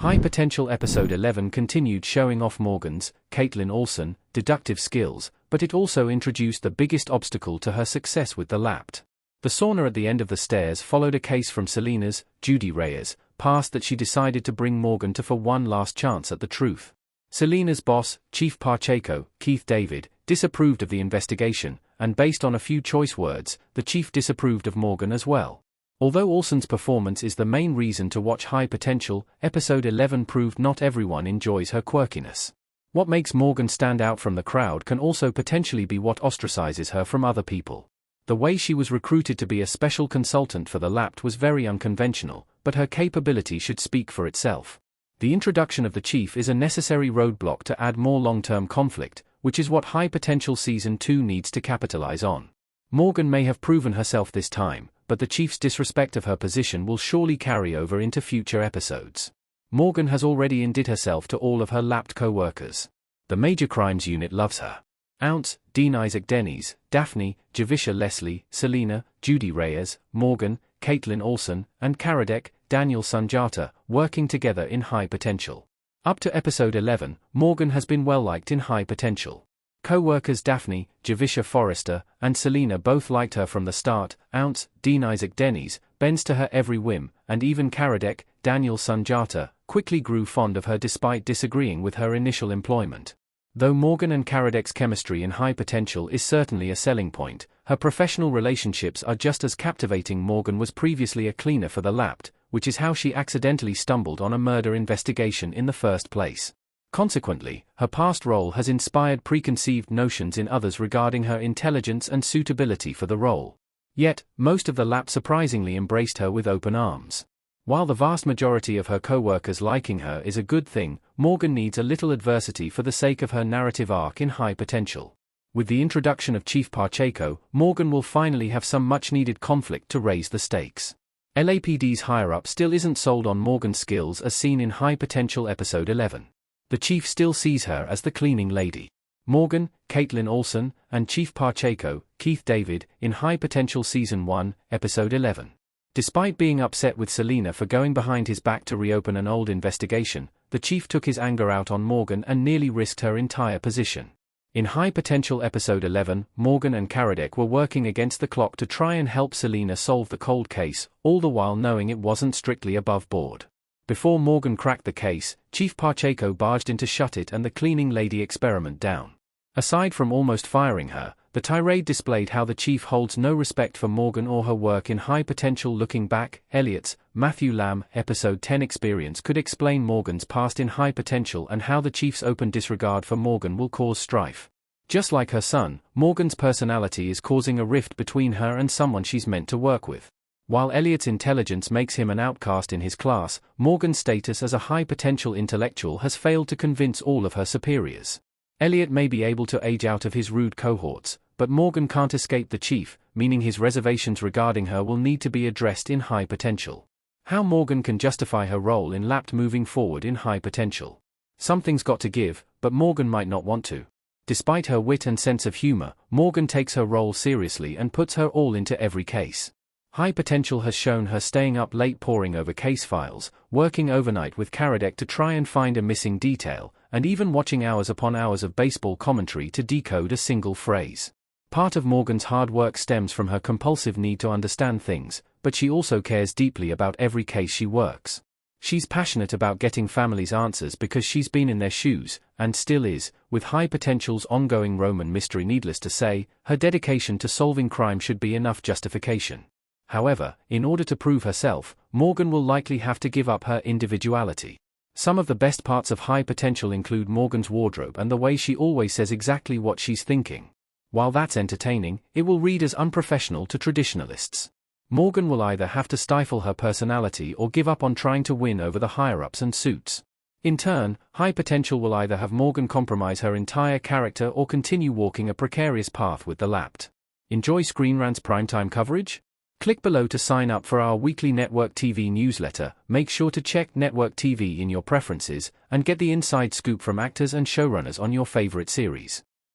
High Potential Episode 11 continued showing off Morgan's, Caitlin Olsen, deductive skills, but it also introduced the biggest obstacle to her success with the LAPD. The sauna at the end of the stairs followed a case from Selena's, Judy Reyes, past that she decided to bring Morgan to for one last chance at the truth. Selena's boss, Chief Pacheco, Keith David, disapproved of the investigation, and based on a few choice words, the chief disapproved of Morgan as well. Although Olsen's performance is the main reason to watch High Potential, Episode 11 proved not everyone enjoys her quirkiness. What makes Morgan stand out from the crowd can also potentially be what ostracizes her from other people. The way she was recruited to be a special consultant for the LAPD was very unconventional, but her capability should speak for itself. The introduction of the chief is a necessary roadblock to add more long-term conflict, which is what High Potential Season 2 needs to capitalize on. Morgan may have proven herself this time, but the chief's disrespect of her position will surely carry over into future episodes. Morgan has already indebted herself to all of her LAPD co-workers. The Major Crimes Unit loves her. Ounce, Dean Isaac Denny's, Daphne, Javisha Leslie, Selena, Judy Reyes, Morgan, Caitlin Olsen, and Karadek, Daniel Sunjata, working together in High Potential. Up to Episode 11, Morgan has been well-liked in High Potential. Co-workers Daphne, Javisha Forrester, and Selena both liked her from the start. Ounce, Dean Isaac Denny's, bends to her every whim, and even Karadek, Daniel Sunjata, quickly grew fond of her despite disagreeing with her initial employment. Though Morgan and Karadek's chemistry in High Potential is certainly a selling point, her professional relationships are just as captivating. Morgan was previously a cleaner for the LAPD, which is how she accidentally stumbled on a murder investigation in the first place. Consequently, her past role has inspired preconceived notions in others regarding her intelligence and suitability for the role. Yet, most of the LAPD surprisingly embraced her with open arms. While the vast majority of her co-workers liking her is a good thing, Morgan needs a little adversity for the sake of her narrative arc in High Potential. With the introduction of Chief Pacheco, Morgan will finally have some much-needed conflict to raise the stakes. LAPD's higher-up still isn't sold on Morgan's skills as seen in High Potential Episode 11. The chief still sees her as the cleaning lady. Morgan, Caitlin Olsen, and Chief Pacheco, Keith David, in High Potential Season 1, Episode 11. Despite being upset with Selena for going behind his back to reopen an old investigation, the chief took his anger out on Morgan and nearly risked her entire position. In High Potential Episode 11, Morgan and Karadek were working against the clock to try and help Selena solve the cold case, all the while knowing it wasn't strictly above board. Before Morgan cracked the case, Chief Pacheco barged in to shut it and the cleaning lady experiment down. Aside from almost firing her, the tirade displayed how the chief holds no respect for Morgan or her work in High Potential. Looking back, Elliot's, Matthew Lamb, Episode 10 experience could explain Morgan's past in High Potential and how the chief's open disregard for Morgan will cause strife. Just like her son, Morgan's personality is causing a rift between her and someone she's meant to work with. While Elliot's intelligence makes him an outcast in his class, Morgan's status as a high-potential intellectual has failed to convince all of her superiors. Elliot may be able to age out of his rude cohorts, but Morgan can't escape the chief, meaning his reservations regarding her will need to be addressed in High Potential. How Morgan can justify her role in LAPD moving forward in High Potential. Something's got to give, but Morgan might not want to. Despite her wit and sense of humor, Morgan takes her role seriously and puts her all into every case. High Potential has shown her staying up late poring over case files, working overnight with Karadek to try and find a missing detail, and even watching hours upon hours of baseball commentary to decode a single phrase. Part of Morgan's hard work stems from her compulsive need to understand things, but she also cares deeply about every case she works. She's passionate about getting families answers because she's been in their shoes, and still is, with High Potential's ongoing Roman mystery. Needless to say, her dedication to solving crime should be enough justification. However, in order to prove herself, Morgan will likely have to give up her individuality. Some of the best parts of High Potential include Morgan's wardrobe and the way she always says exactly what she's thinking. While that's entertaining, it will read as unprofessional to traditionalists. Morgan will either have to stifle her personality or give up on trying to win over the higher-ups and suits. In turn, High Potential will either have Morgan compromise her entire character or continue walking a precarious path with the LAPD. Enjoy Screen Rant's primetime coverage? Click below to sign up for our weekly Network TV newsletter. Make sure to check Network TV in your preferences and get the inside scoop from actors and showrunners on your favorite series.